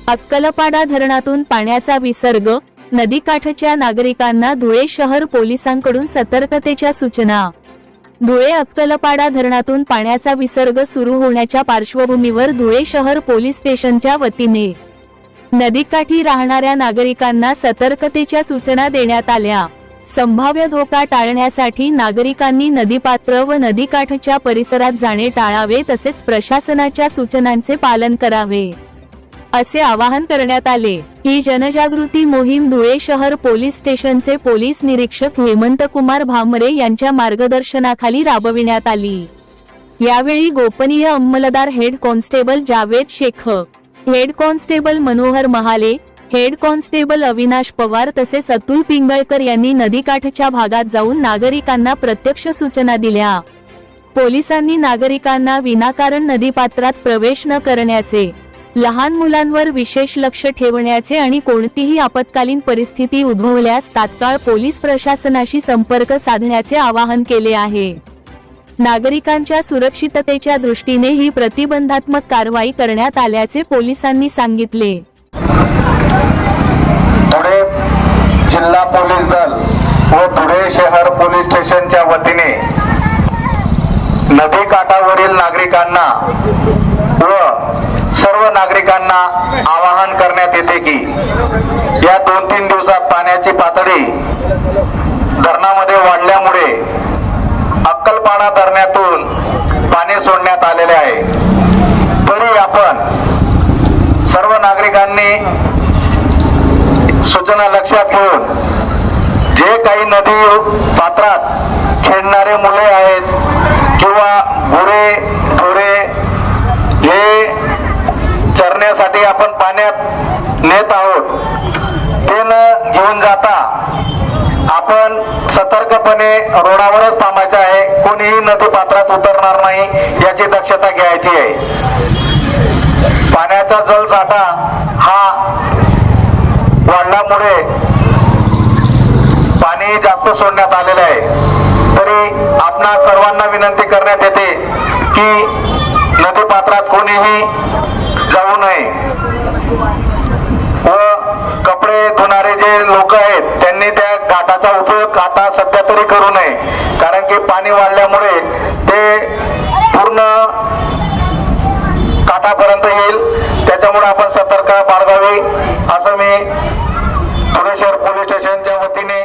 अक्कलपाडा धरणातून पाण्याचा विसर्ग, नदीकाठच्या नागरिकांना धुळे शहर पोलिसांकडून सतर्कतेच्या सूचना। धुळे अक्कलपाडा धरणातून पाण्याचा विसर्ग सुरू होण्याच्या पार्श्वभूमीवर धुळे शहर पोलीस स्टेशनच्या वतीने नदीकाठी राहणाऱ्या नागरिकांना सतर्कतेच्या सूचना देण्यात आल्या। संभाव्य धोका टाळण्यासाठी नागरिकांनी नदीपात्र व नदीकाठच्या परिसरात जाणे टाळावे, तसेच प्रशासनाच्या सूचनांचे पालन करावे असे आवाहन करण्यात आले। ही जनजागृती मोहीम धुळे शहर पोलीस स्टेशनचे पोलीस निरीक्षक हेमंतकुमार भामरे यांच्या मार्गदर्शनाखाली राबविण्यात आली। यावेळी गोपनीय अंमलदार head constable Javed Shaikh, head constable Manohar Mahale, head constable Avinash Pawar तसेच अतुल पिंगळकर यांनी नदीकाठच्या भागात जाऊन नागरिकांना प्रत्यक्ष सूचना दिल्या। पोलिसांनी नागरिकांना विनाकारण नदीपात्रात प्रवेश न करण्याचे, लहान मुलांवर विशेष लक्ष ठेवण्याचे आणि कोणतीही आपत्कालीन परिस्थिती उद्भवल्यास तात्काळ पोलीस प्रशासनाशी संपर्क साधण्याचे आवाहन केले आहे। नागरिकांच्या सुरक्षिततेच्या दृष्टीने ही प्रतिबंधात्मक कारवाई करण्यात आल्याचे पोलिसांनी सांगितले। धुळे जिल्हा पोलीस दल व धुळे शहर पोलीस स्टेशनच्या वतीने नदीकाठावरील नागरिकांना व सर्व नागरिकांना आवाहन करण्यात येते की या 2-3 दिवसात पाण्याची पातळी धरणामध्ये वाढल्यामुळे अक्कलपाडा धरणातून पाणी सोडण्यात आलेले आहे। तरी आपण सर्व नागरिकांनी सूचना लक्षात घेऊन जे काही नदी पात्रात खेळणारे मुले आहेत किंवा गुरे ढोरे हे चरण्यासाठी आपण पाण्यात नेत आहोत, ते न घेऊन जाता आपण सतर्कपणे रोडावरच थांबायचे आहे। कोणीही नदी पात्रात उतरणार नाही याची दक्षता घ्यायची आहे। पाण्याचा जलसाठा हा वाढल्यामुळे पाणी जास्त सोडण्यात आलेले आहे। तरी आपणा सर्वांना विनंती करण्यात येते की नदी पात्रात कोणीही जाऊ नये व कपडे धुणारे जे लोक आहेत त्यांनी त्या घाटाचा उपयोग आता सध्या तरी करू नये, कारण की पाणी वाढल्यामुळे ते पूर्ण काठापर्यंत येईल। त्याच्यामुळे आपण सतर्क बाळगावी असं मी धुळे शहर पोलीस स्टेशनच्या वतीने